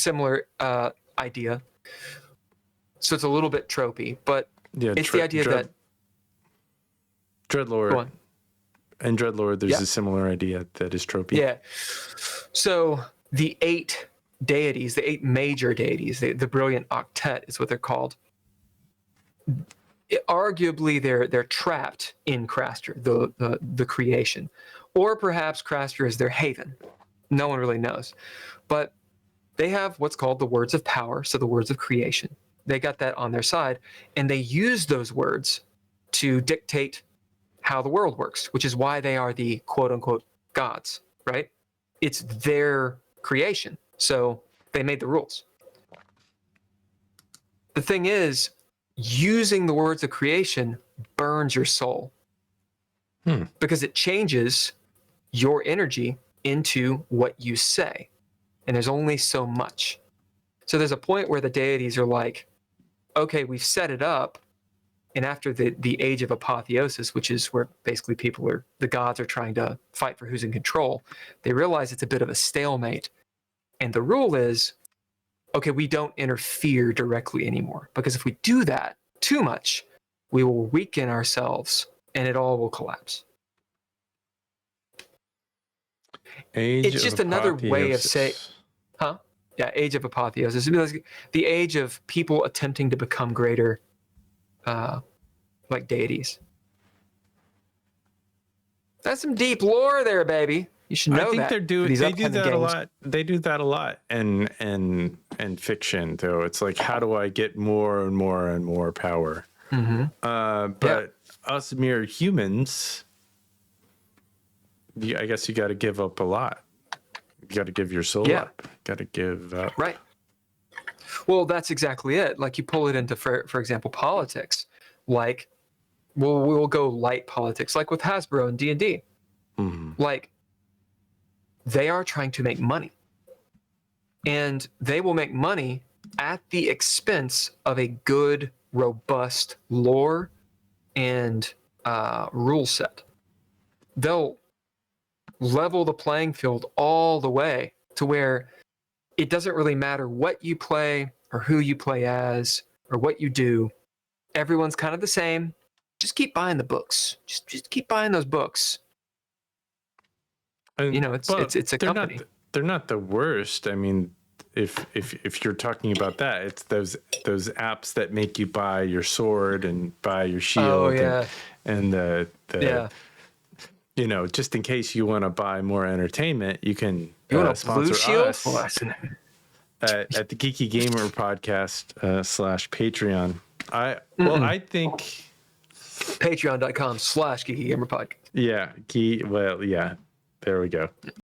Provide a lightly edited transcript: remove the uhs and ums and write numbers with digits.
similar idea. So it's a little bit tropey, but yeah, it's the idea that Dreadlore and Dreadlore, there's a similar idea that is tropey. Yeah. So the 8 deities, the 8 major deities, the brilliant octet is what they're called. Arguably, they're trapped in Craster, the creation, or perhaps Craster is their haven. No one really knows, but they have what's called the words of power, so the words of creation. They got that on their side, and they use those words to dictate how the world works, which is why they are the quote-unquote gods, right? It's their creation, so they made the rules. The thing is, using the words of creation burns your soul because it changes your energy into what you say, and there's only so much. So there's a point where the deities are like, okay, we've set it up, and after the age of apotheosis, which is where basically the gods are trying to fight for who's in control, they realize it's a bit of a stalemate. And the rule is, okay, we don't interfere directly anymore, because if we do that too much, we will weaken ourselves and it all will collapse. It's just another way of saying, yeah, age of apotheosis. The age of people attempting to become greater, like deities. That's some deep lore there, baby. You should know that. I think they do that a lot. They do that a lot in fiction, though. It's like, how do I get more and more and more power? But us mere humans, I guess you got to give up a lot. You got to give your soul up. Got to give up. Right. Well, that's exactly it. Like, you pull it into, for example, politics. Like, we'll go light politics, like with Hasbro and D&D. Like, they are trying to make money. And they will make money at the expense of a good, robust lore and rule set. They'll level the playing field all the way to where it doesn't really matter what you play or who you play as or what you do. Everyone's kind of the same. Just keep buying the books. Just keep buying those books. And, you know, it's a company. They're not the worst. I mean, if you're talking about that, it's those apps that make you buy your sword and buy your shield and the you know, just in case you want to buy more entertainment, you can sponsor us at the Geeky Gamer Podcast /Patreon. I think Patreon.com/Geeky Gamer Podcast. Yeah, there we go.